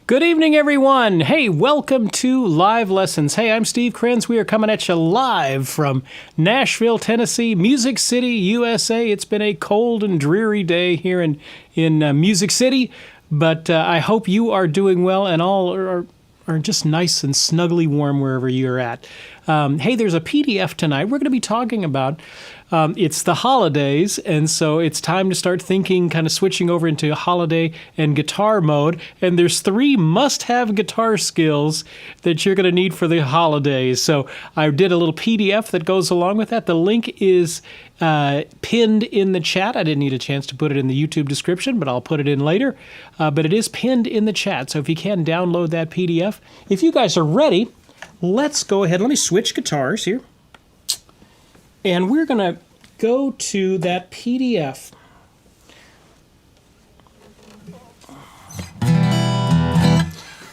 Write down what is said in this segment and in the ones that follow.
Good evening, everyone. Hey, welcome to Live Lessons. Hey, I'm Steve Krenz. We are coming at you live from Nashville, Tennessee, Music City, USA. It's been a cold and dreary day here in Music City, but I hope you are doing well and all are just nice and snugly warm wherever you're at. Hey, there's a PDF tonight. We're going to be talking about it's the holidays, and so it's time to start thinking, kind of switching over into holiday and guitar mode. And there's 3 must-have guitar skills that you're going to need for the holidays. So I did a little PDF that goes along with that. The link is pinned in the chat. I didn't need a chance to put it in the YouTube description, but I'll put it in later. But it is pinned in the chat, so if you can download that PDF. If you guys are ready, let's go ahead. Let me switch guitars here. And we're going to go to that PDF.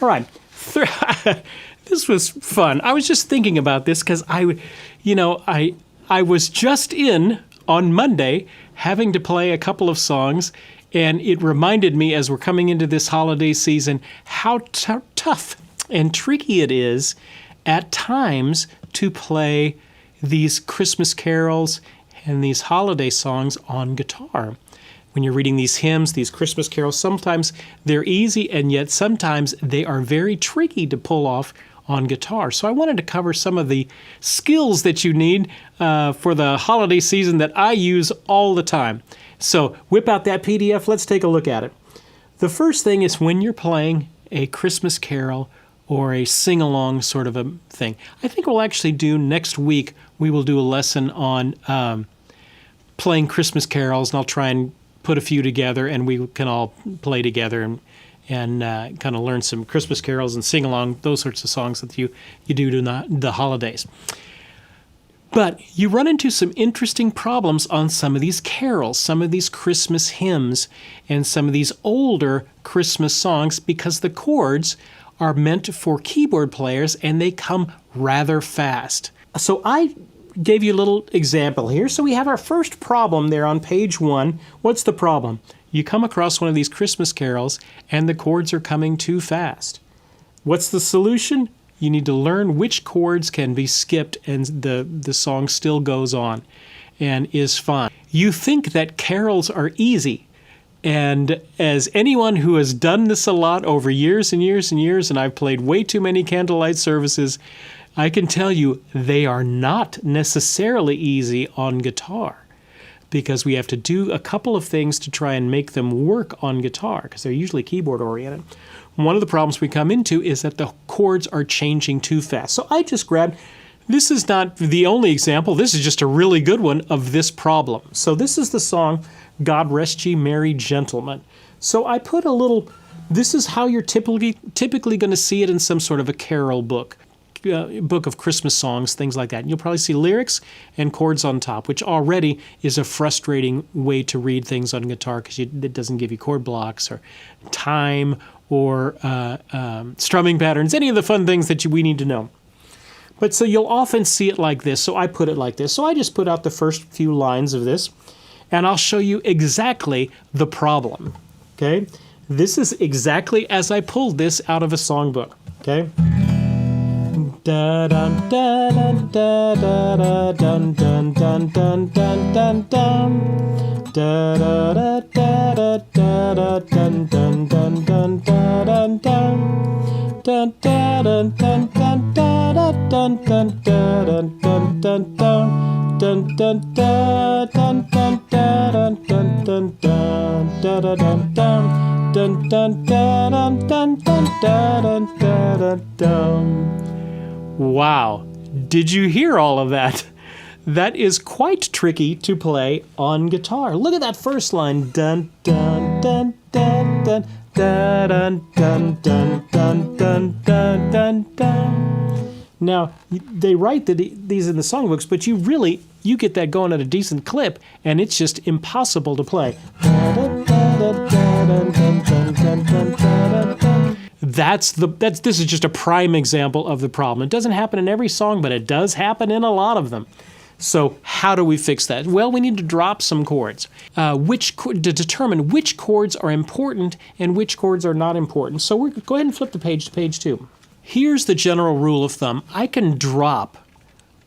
All right. This was fun. I was just thinking about this because I was just in on Monday having to play a couple of songs, and it reminded me as we're coming into this holiday season how tough and tricky it is at times to play these Christmas carols and these holiday songs on guitar. When you're reading these hymns, these Christmas carols, sometimes they're easy, and yet sometimes they are very tricky to pull off on guitar. So I wanted to cover some of the skills that you need for the holiday season that I use all the time. So whip out that PDF. Let's take a look at it. The first thing is when you're playing a Christmas carol or a sing-along sort of a thing. I think we'll actually do next week, we will do a lesson on playing Christmas carols, and I'll try and put a few together, and we can all play together and kind of learn some Christmas carols and sing along, those sorts of songs that you do to the holidays. But you run into some interesting problems on some of these carols, some of these Christmas hymns, and some of these older Christmas songs, because the chords are meant for keyboard players and they come rather fast. So I gave you a little example here. So we have our first problem there on page 1. What's the problem? You come across one of these Christmas carols and the chords are coming too fast. What's the solution? You need to learn which chords can be skipped and the song still goes on and is fine. You think that carols are easy. And as anyone who has done this a lot over years and years and years, and I've played way too many candlelight services, I can tell you they are not necessarily easy on guitar, because we have to do a couple of things to try and make them work on guitar, because they're usually keyboard oriented. One of the problems we come into is that the chords are changing too fast. So I just grabbed, this is not the only example, this is just a really good one of this problem. So this is the song, God Rest Ye Merry Gentlemen. So I put a little, this is how you're typically going to see it in some sort of a carol book. Book of Christmas songs, things like that. And you'll probably see lyrics and chords on top, which already is a frustrating way to read things on guitar because it doesn't give you chord blocks or time or strumming patterns, any of the fun things that we need to know. But so you'll often see it like this, so I put it like this. So I just put out the first few lines of this, and I'll show you exactly the problem, okay? This is exactly as I pulled this out of a songbook, okay? Da dun da dun da da dun dun dun dun dun dun dun da da da da da da dun dun dun dun da dun dun dun da dun dun dun da da dun dun da dun dun dun dun dun dun da dun dun da dun dun dun dun da da dun dun dun dun da dun dun dun da dun da dun dun. Wow, did you hear all of that? That is quite tricky to play on guitar. Look at that first line. Dun dun dun dun dun dun dun dun dun dun dun dun dun. Now, they write these in the songbooks, but you get that going at a decent clip, and it's just impossible to play. This is just a prime example of the problem. It doesn't happen in every song, but it does happen in a lot of them. So how do we fix that? Well, we need to drop some chords. To determine which chords are important and which chords are not important. So go ahead and flip the page to page 2. Here's the general rule of thumb. I can drop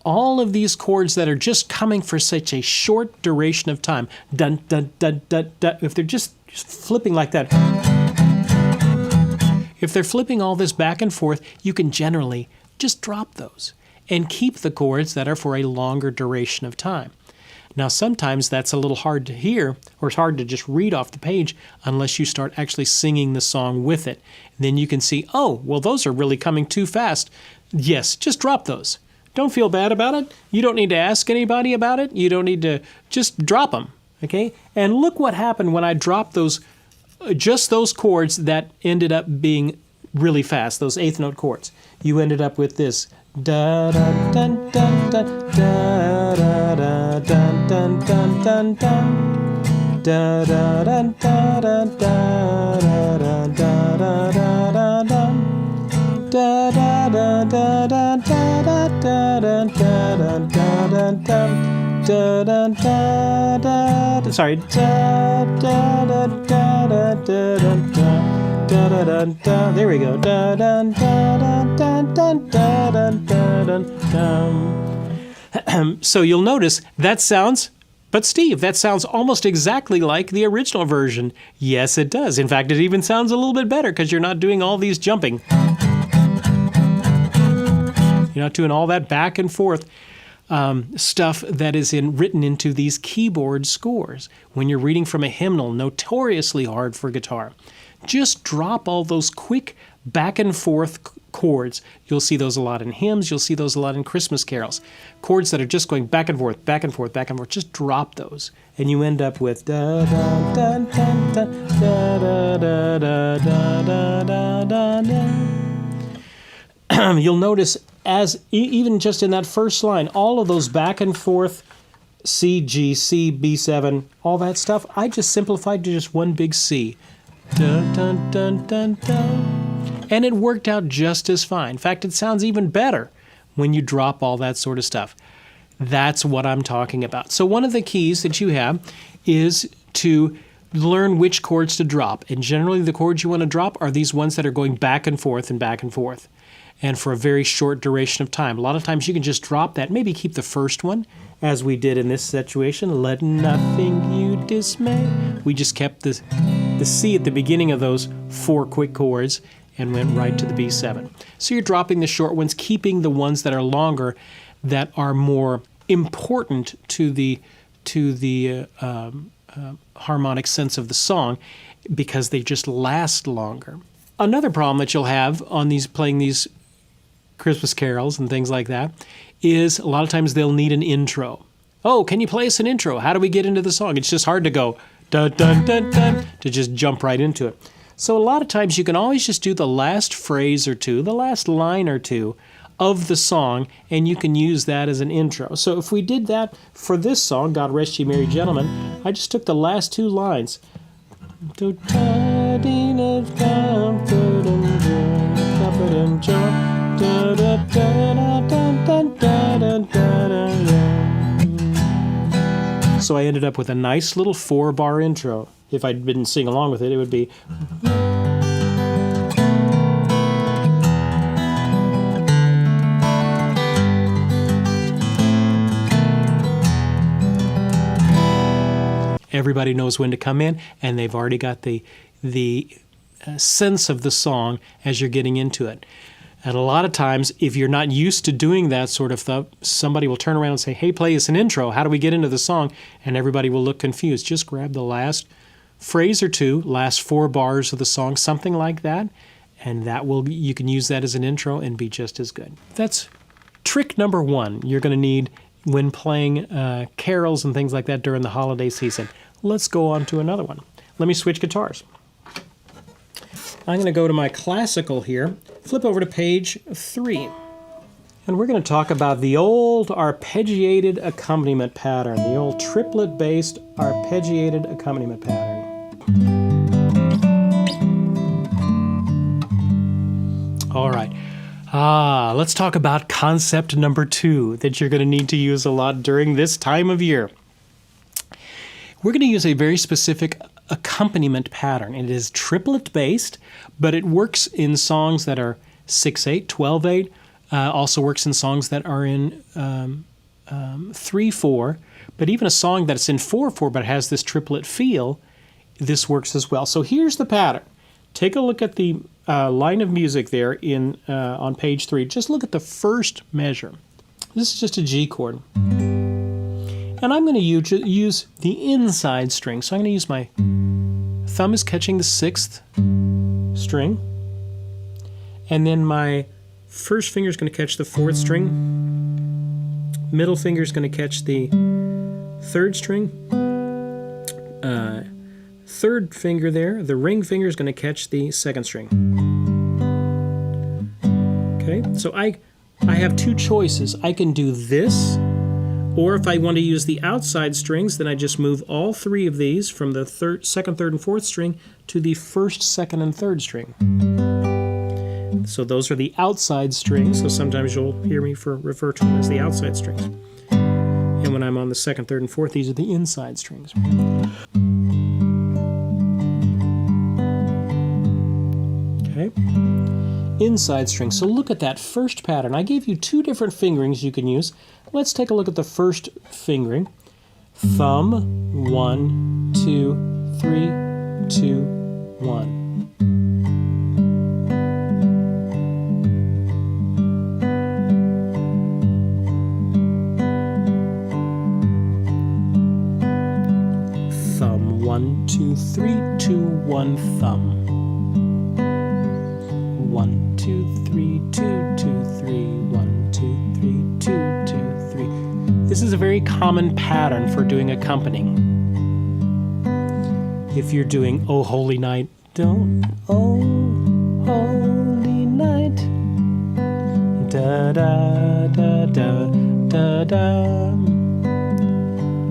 all of these chords that are just coming for such a short duration of time. Dun, dun, dun, dun, dun. If they're just flipping like that. If they're flipping all this back and forth, you can generally just drop those and keep the chords that are for a longer duration of time. Now, sometimes that's a little hard to hear, or it's hard to just read off the page unless you start actually singing the song with it. Then you can see, oh, well, those are really coming too fast. Yes, just drop those. Don't feel bad about it. You don't need to ask anybody about it. You don't need to just drop them, okay? And look what happened when I dropped those, just those chords that ended up being really fast, those eighth note chords. You ended up with this. Da da dun dun dun da da da dun dun dun dun dun da da dun da da da da da da da dun da da da da da da da da da da da da da da sorry da da da da da da da da da da. There we go. Da da da da da da da da da. So you'll notice that sounds, but Steve, that sounds almost exactly like the original version. Yes, it does. In fact, it even sounds a little bit better because you're not doing all these jumping. You're not doing all that back and forth stuff that is written into these keyboard scores. When you're reading from a hymnal, notoriously hard for guitar. Just drop all those quick back and forth chords. You'll see those a lot in hymns. You'll see those a lot in Christmas carols. Chords that are just going back and forth, back and forth, back and forth. Just drop those, and you end up with da da da da da da da da da da da da. You'll notice even just in that first line, all of those back and forth C, G, C, B7, all that stuff, I just simplified to just one big C. Dun, dun, dun, dun, dun. And it worked out just as fine. In fact, it sounds even better when you drop all that sort of stuff. That's what I'm talking about. So one of the keys that you have is to learn which chords to drop. And generally the chords you want to drop are these ones that are going back and forth and back and forth, and for a very short duration of time. A lot of times you can just drop that, maybe keep the first one, as we did in this situation. Let nothing you dismay. We just kept the C at the beginning of those 4 quick chords and went right to the B7. So you're dropping the short ones, keeping the ones that are longer, that are more important to the harmonic sense of the song, because they just last longer. Another problem that you'll have on playing these Christmas carols and things like that is a lot of times they'll need an intro. Oh, can you play us an intro? How do we get into the song? It's just hard to go dun dun dun dun to just jump right into it. So a lot of times you can always just do the last phrase or two, the last line or two of the song, and you can use that as an intro. So if we did that for this song, God Rest Ye Merry Gentlemen, I just took the last 2 lines. So I ended up with a nice little 4-bar intro. If I didn't sing along with it, it would be... Everybody knows when to come in, and they've already got the sense of the song as you're getting into it. And a lot of times, if you're not used to doing that sort of stuff, somebody will turn around and say, hey, play us an intro. How do we get into the song? And everybody will look confused. Just grab the last phrase or 2, last 4 bars of the song, something like that, and you can use that as an intro and be just as good. That's trick number 1 you're going to need when playing carols and things like that during the holiday season. Let's go on to another one. Let me switch guitars. I'm going to go to my classical here, flip over to page 3. And we're going to talk about the old arpeggiated accompaniment pattern, the old triplet-based arpeggiated accompaniment pattern. All right. Let's talk about concept number 2 that you're going to need to use a lot during this time of year. We're going to use a very specific accompaniment pattern. It is triplet based, but it works in songs that are 6/8, 12/8. Also works in songs that are in 3/4. But even a song that's in 4/4 but has this triplet feel, this works as well. So here's the pattern. Take a look at the line of music there on page 3. Just look at the first measure. This is just a G chord. And I'm going to use the inside string. So I'm going to use my thumb is catching the 6th string. And then my first finger is going to catch the 4th string. Middle finger is going to catch the 3rd string. Third finger there, the ring finger is going to catch the 2nd string. Okay, so I have 2 choices. I can do this, or if I want to use the outside strings, then I just move all 3 of these from the 2nd, 3rd, and 4th string to the 1st, 2nd, and 3rd string. So those are the outside strings, so sometimes you'll hear me refer to them as the outside strings. And when I'm on the 2nd, 3rd, and 4th, these are the inside strings. Okay, inside string. So look at that first pattern. I gave you 2 different fingerings you can use. Let's take a look at the first fingering. Thumb, 1, 2, 3, 2, 1. Thumb, 1, 2, 3, 2, 1, thumb. 1, 2, 3, 2, 2, 3, 1, 2, 3, 2, 2, 3. This is a very common pattern for doing accompanying. If you're doing Oh Holy Night, don't Oh Holy Night, da da da da da da,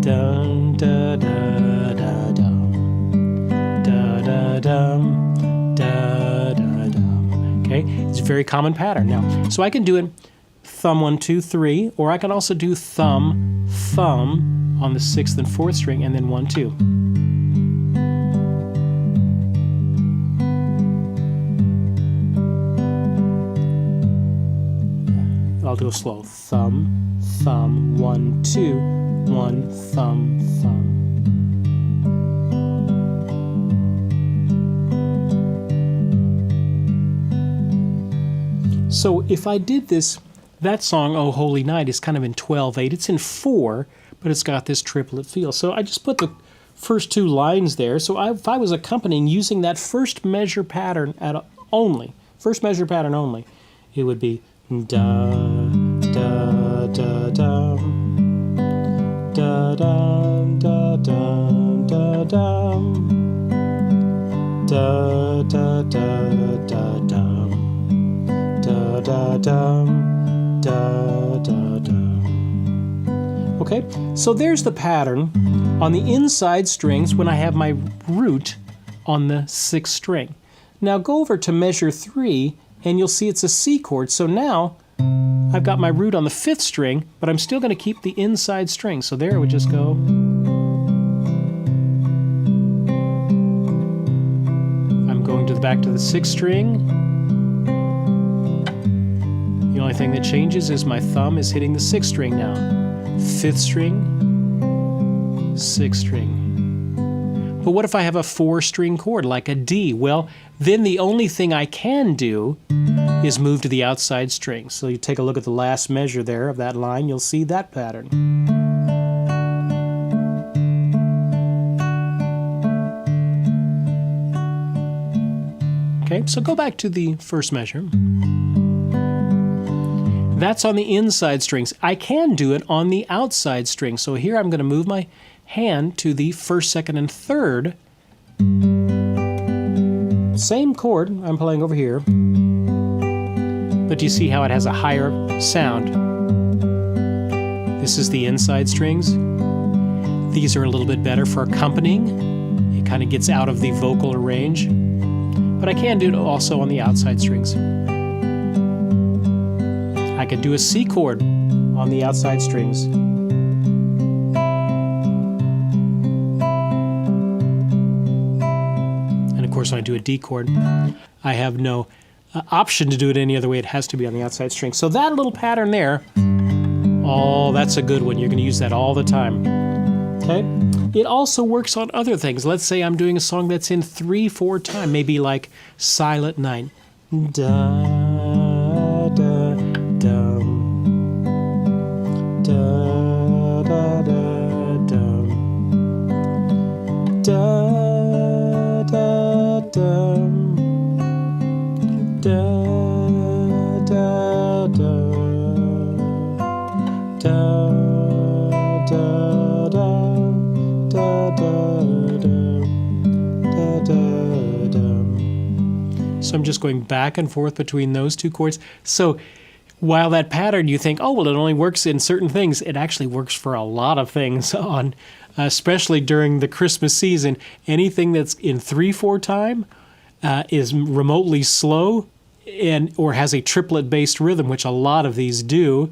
dum da da da dum, da da dum, da da. Okay, it's a very common pattern. Now, so I can do it thumb 1, 2, 3, or I can also do thumb, thumb on the 6th and 4th string, and then 1, 2. I'll do a slow. Thumb, thumb, 1, 2, 1, thumb, thumb. So if I did this, that song, Oh Holy Night, is kind of in 12/8. It's in 4, but it's got this triplet feel. So I just put the first 2 lines there. So if I was accompanying using that first measure pattern only, it would be da, da, da, da, da, da, da, da, da, da, da, da, da, da, da. Da, da, da, da, da, da. Okay, so there's the pattern on the inside strings when I have my root on the 6th string. Now go over to measure 3 and you'll see it's a C chord. So now I've got my root on the 5th string, but I'm still going to keep the inside string. So there it would just go. I'm going back to the 6th string. The only thing that changes is my thumb is hitting the 6th string now. 5th string, 6th string. But what if I have a 4-string chord like a D? Well, then the only thing I can do is move to the outside string. So you take a look at the last measure there of that line, you'll see that pattern. Okay, so go back to the first measure. That's on the inside strings. I can do it on the outside string. So here I'm going to move my hand to the 1st, 2nd, and 3rd. Same chord I'm playing over here. But do you see how it has a higher sound? This is the inside strings. These are a little bit better for accompanying. It kind of gets out of the vocal range. But I can do it also on the outside strings. I could do a C chord on the outside strings. And of course, when I do a D chord, I have no option to do it any other way. It has to be on the outside string. So that little pattern there, oh, that's a good one. You're going to use that all the time. Okay? It also works on other things. Let's say I'm doing a song that's in 3/4 time, maybe like Silent Night. Da, da, dum. Da, da, da, dum. Da, da, dum. Da, da, da. Da, da, da. So I'm just going back and forth between those two chords. So while that pattern you think, oh, well, it only works in certain things, it actually works for a lot of things, on, especially during the Christmas season. Anything that's in 3/4 time is remotely slow or has a triplet-based rhythm, which a lot of these do,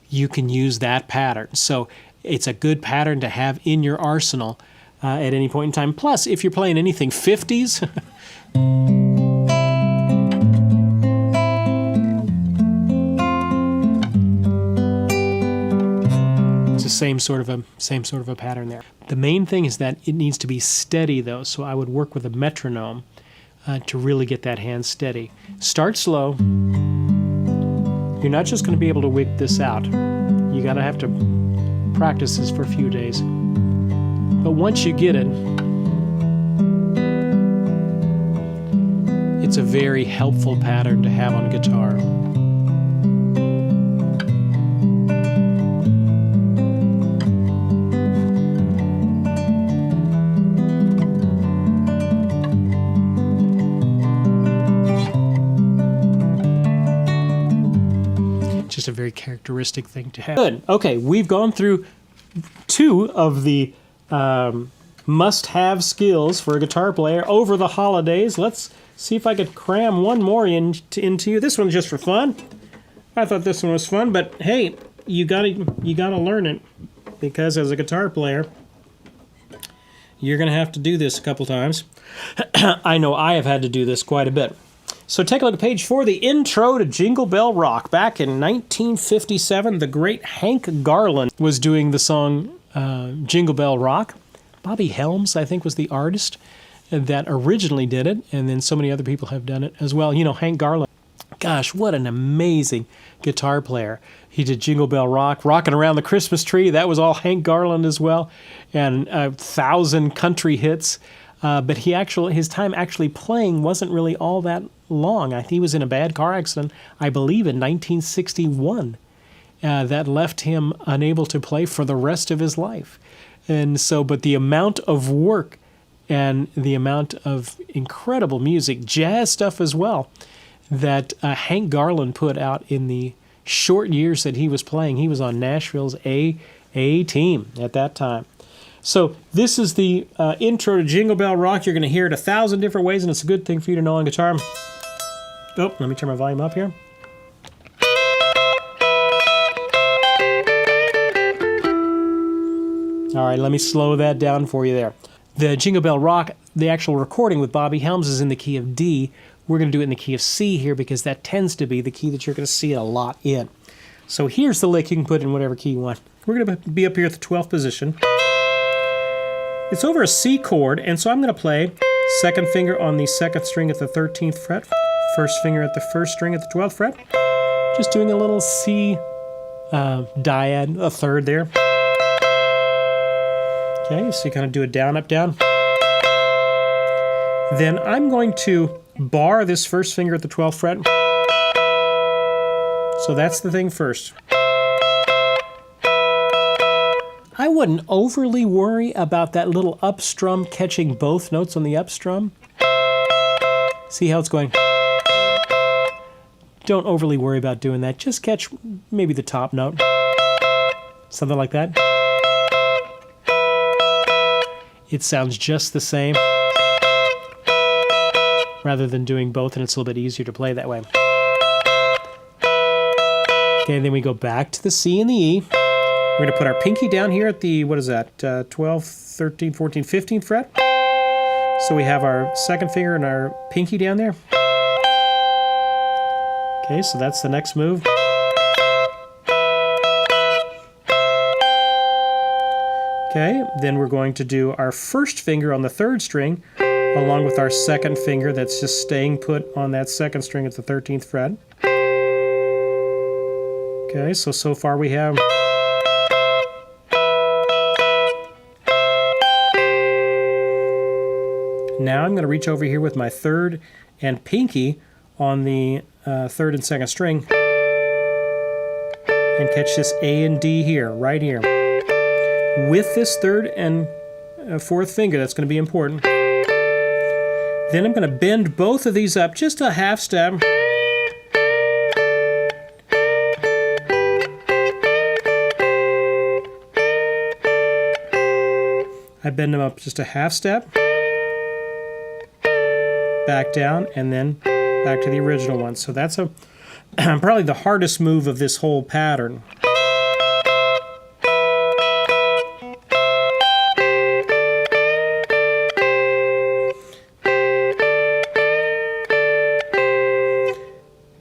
you can use that pattern. So it's a good pattern to have in your arsenal at any point in time. Plus, if you're playing anything 50s, it's the same sort of a pattern there. The main thing is that it needs to be steady, though. So I would work with a metronome to really get that hand steady. Start slow. You're not just going to be able to wig this out. You gotta have to practice this for a few days. But once you get it, it's a very helpful pattern to have on guitar. Just a very characteristic thing to have. Good. Okay, we've gone through 2 of the must-have skills for a guitar player over the holidays. Let's see if I could cram one more into you. This one's just for fun. I thought this one was fun, but hey, you gotta learn it, because as a guitar player, you're gonna have to do this a couple times. I know I have had to do this quite a bit. So take a look at page 4, the intro to Jingle Bell Rock. Back in 1957, the great Hank Garland was doing the song Jingle Bell Rock. Bobby Helms, I think, was the artist that originally did it, and then so many other people have done it as well. You know, Hank Garland, gosh, what an amazing guitar player. He did Jingle Bell Rock, Rockin' Around the Christmas Tree. That was all Hank Garland as well, and 1,000 country hits. But his time actually playing wasn't really all that long. He was in a bad car accident, I believe, in 1961. That left him unable to play for the rest of his life. And so, but the amount of work and the amount of incredible music, jazz stuff as well, that Hank Garland put out in the short years that he was playing. He was on Nashville's A team at that time. So this is the intro to Jingle Bell Rock. You're going to hear it 1,000 different ways, and it's a good thing for you to know on guitar. Oh, let me turn my volume up here. All right, let me slow that down for you there. The Jingle Bell Rock, the actual recording with Bobby Helms, is in the key of D. We're going to do it in the key of C here because that tends to be the key that you're going to see it a lot in. So here's the lick. You can put it in whatever key you want. We're going to be up here at the 12th position. It's over a C chord, and so I'm going to play second finger on the second string at the 13th fret, first finger at the first string at the 12th fret. Just doing a little C dyad, a third there. Okay, so you kind of do a down, up, down. Then I'm going to bar this first finger at the 12th fret. So that's the thing first. I wouldn't overly worry about that little up strum catching both notes on the up strum. See how it's going? Don't overly worry about doing that. Just catch maybe the top note. Something like that. It sounds just the same. Rather than doing both, and it's a little bit easier to play that way. Okay, then we go back to the C and the E. We're going to put our pinky down here at the, what is that, 12th, 13th, 14th, 15th fret. So we have our second finger and our pinky down there. Okay, so that's the next move. Okay, then we're going to do our first finger on the third string, along with our second finger that's just staying put on that second string at the 13th fret. Okay, so far we have... Now I'm going to reach over here with my third and pinky on the third and second string and catch this A and D here, right here. With this third and fourth finger, that's going to be important. Then I'm going to bend both of these up just a half step. I bend them up just a half step. Back down, and then back to the original one. So that's probably the hardest move of this whole pattern.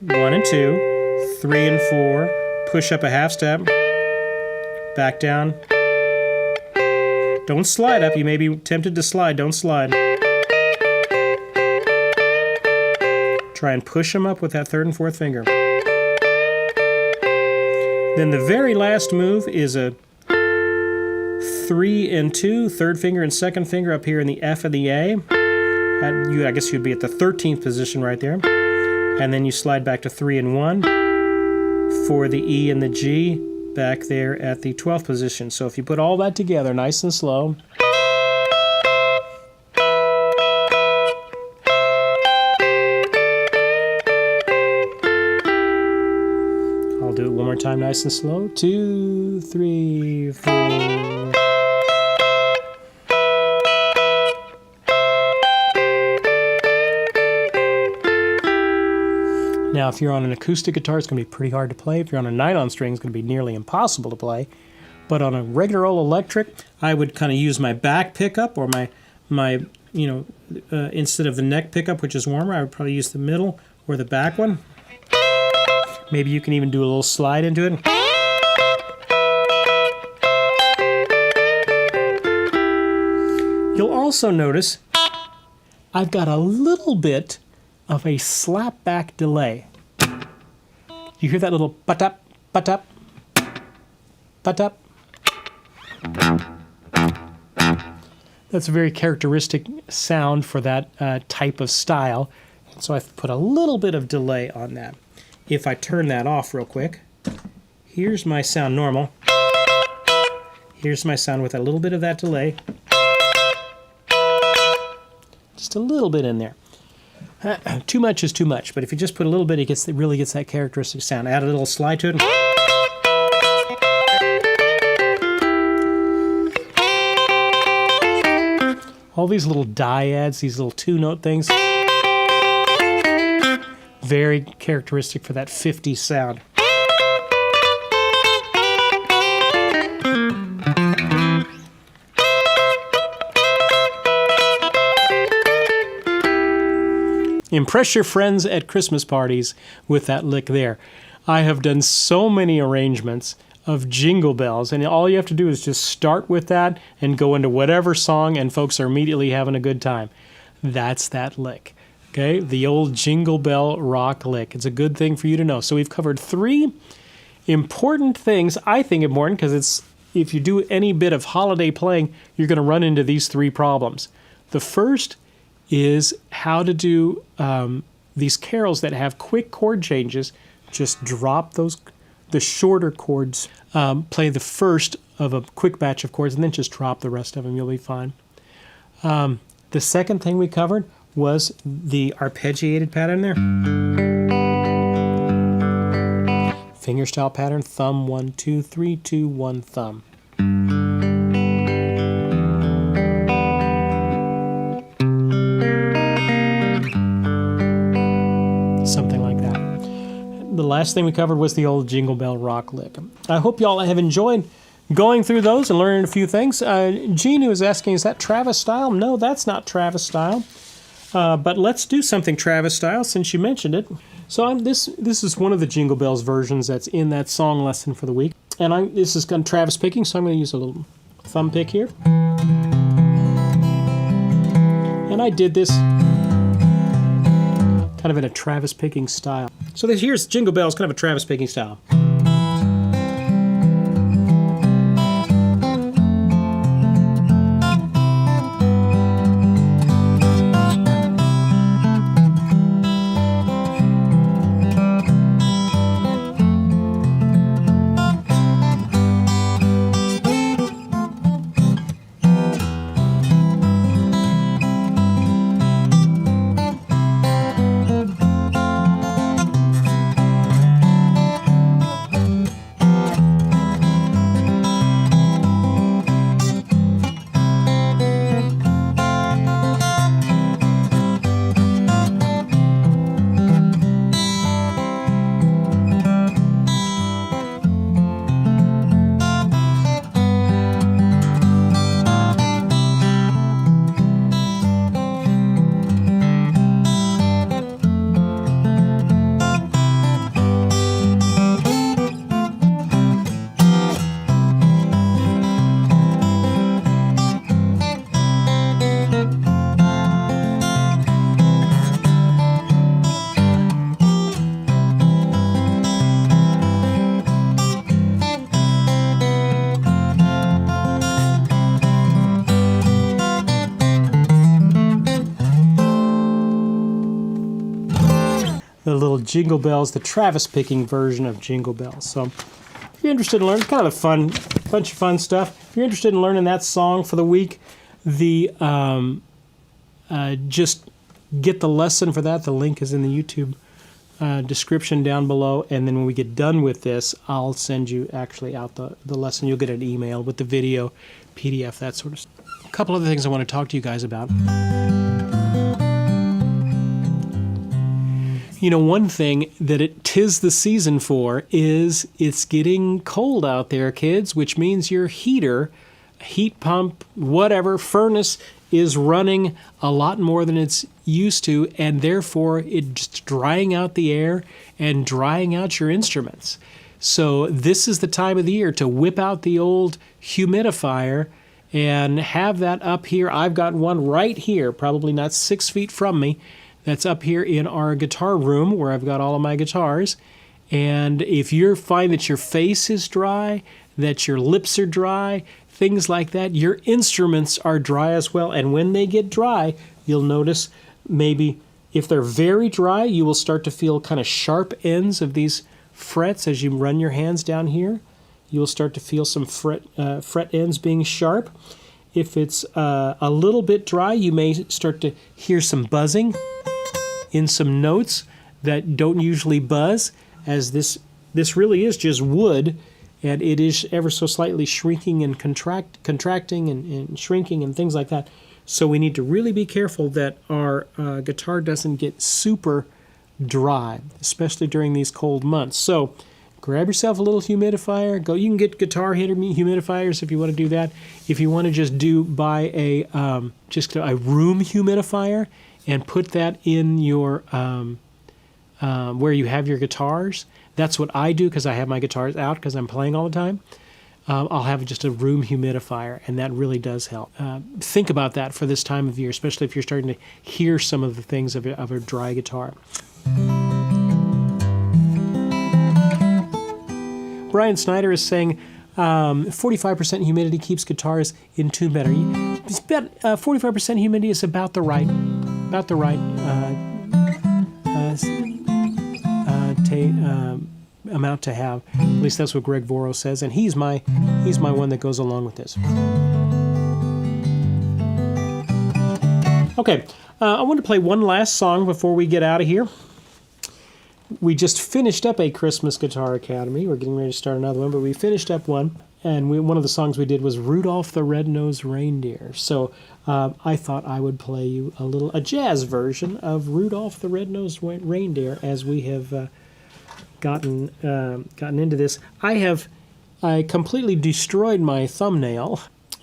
One and two, 3 and 4, push up a half step, back down. Don't slide up, you may be tempted to slide, don't slide. Try and push them up with that third and fourth finger. Then the very last move is a 3 and 2, third finger and second finger up here in the F and the A. I guess you'd be at the 13th position right there. And then you slide back to 3 and 1 for the E and the G back there at the 12th position. So if you put all that together nice and slow. I'll do it one more time nice and slow. 2, 3, 4. Now, if you're on an acoustic guitar, it's going to be pretty hard to play. If you're on a nylon string, it's going to be nearly impossible to play. But on a regular old electric, I would kind of use my back pickup or my instead of the neck pickup, which is warmer, I would probably use the middle or the back one. Maybe you can even do a little slide into it. You'll also notice I've got a little bit of a slapback delay. You hear that little but-up, but-up, but-up? That's a very characteristic sound for that type of style. So I've put a little bit of delay on that. If I turn that off real quick, here's my sound normal. Here's my sound with a little bit of that delay. Just a little bit in there. Too much is too much, but if you just put a little bit, it really gets that characteristic sound. Add a little slide to it. All these little dyads, these little two-note things, very characteristic for that 50s sound. Impress your friends at Christmas parties with that lick there. I have done so many arrangements of Jingle Bells, and all you have to do is just start with that and go into whatever song, and folks are immediately having a good time. That's that lick. Okay, the old Jingle Bell rock lick. It's a good thing for you to know. So we've covered 3 important things, I think important, because if you do any bit of holiday playing, you're going to run into these 3 problems. The first is how to do these carols that have quick chord changes. Just drop the shorter chords, play the first of a quick batch of chords, and then just drop the rest of them. You'll be fine. The second thing we covered was the arpeggiated pattern there. Fingerstyle pattern, thumb 1, 2, 3, 2, 1, thumb. the last thing we covered was the old Jingle Bell rock lick. I hope y'all have enjoyed going through those and learning a few things. Gene, who was asking, is that Travis style? No, that's not Travis style. But let's do something Travis style since you mentioned it. So this is one of the Jingle Bells versions that's in that song lesson for the week. And this is kind of Travis picking, so I'm going to use a little thumb pick here. And I did this kind of in a Travis picking style. So here's Jingle Bells, kind of a Travis picking style. The little Jingle Bells, the Travis picking version of Jingle Bells. So if you're interested in learning, kind of a bunch of fun stuff. If you're interested in learning that song for the week, just get the lesson for that. The link is in the YouTube description down below. And then when we get done with this, I'll send you actually out the lesson. You'll get an email with the video, PDF, that sort of stuff. A couple other things I want to talk to you guys about. You know, one thing that 'tis the season for is it's getting cold out there, kids, which means your heater, heat pump, whatever, furnace is running a lot more than it's used to, and therefore it's drying out the air and drying out your instruments. So this is the time of the year to whip out the old humidifier and have that up here. I've got one right here, probably not 6 feet from me. That's up here in our guitar room where I've got all of my guitars. And if you find that your face is dry, that your lips are dry, things like that, your instruments are dry as well. And when they get dry, you'll notice maybe if they're very dry, you will start to feel kind of sharp ends of these frets as you run your hands down here. You will start to feel some fret ends being sharp. If it's a little bit dry, you may start to hear some buzzing in some notes that don't usually buzz, as this really is just wood, and it is ever so slightly shrinking and contracting and shrinking and things like that. So we need to really be careful that our guitar doesn't get super dry, especially during these cold months. So grab yourself a little humidifier. You can get guitar humidifiers if you want to do that. If you want to just buy a room humidifier and put that in your where you have your guitars. That's what I do because I have my guitars out because I'm playing all the time. I'll have just a room humidifier, and that really does help. Think about that for this time of year, especially if you're starting to hear some of the things of a dry guitar. Brian Snyder is saying 45% humidity keeps guitars in tune better. 45% humidity is about the right amount to have. At least that's what Greg Voro says, and he's my one that goes along with this. Okay, I want to play one last song before we get out of here. We just finished up a Christmas Guitar Academy. We're getting ready to start another one, but we finished up one, and one of the songs we did was Rudolph the Red-Nosed Reindeer. So I thought I would play you a jazz version of Rudolph the Red-Nosed Reindeer, as we have gotten into this. I completely destroyed my thumbnail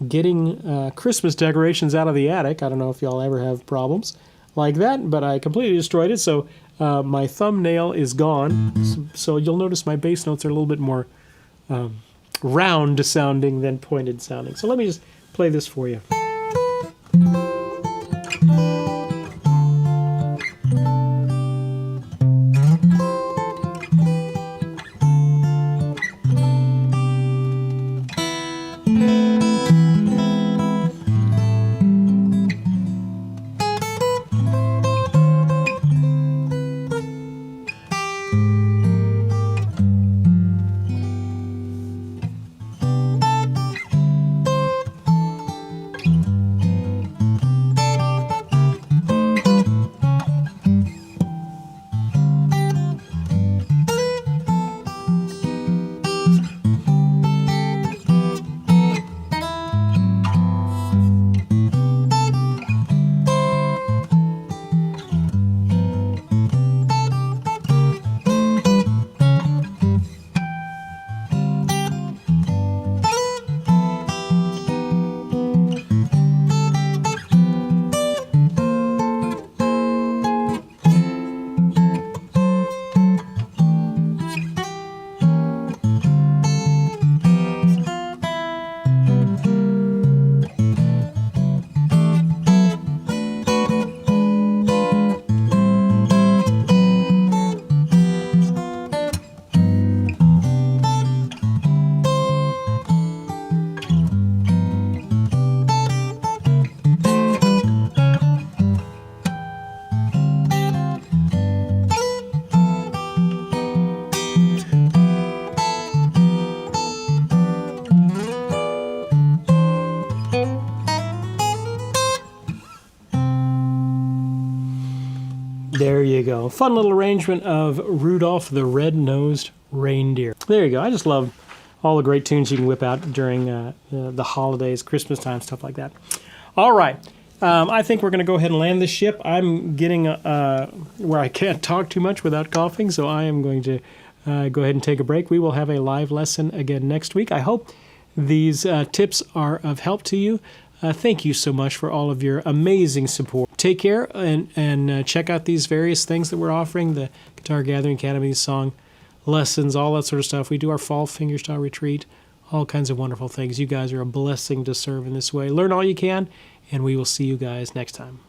getting Christmas decorations out of the attic. I don't know if y'all ever have problems like that, but I completely destroyed it. So my thumbnail is gone. So you'll notice my bass notes are a little bit more round sounding than pointed sounding. So let me just play this for you. There you go. Fun little arrangement of Rudolph the Red-Nosed Reindeer. There you go. I just love all the great tunes you can whip out during the holidays, Christmas time, stuff like that. All right. I think we're going to go ahead and land this ship. I'm getting where I can't talk too much without coughing, so I am going to go ahead and take a break. We will have a live lesson again next week. I hope these tips are of help to you. Thank you so much for all of your amazing support. Take care and check out these various things that we're offering, the Guitar Gathering Academy, song lessons, all that sort of stuff. We do our fall fingerstyle retreat, all kinds of wonderful things. You guys are a blessing to serve in this way. Learn all you can, and we will see you guys next time.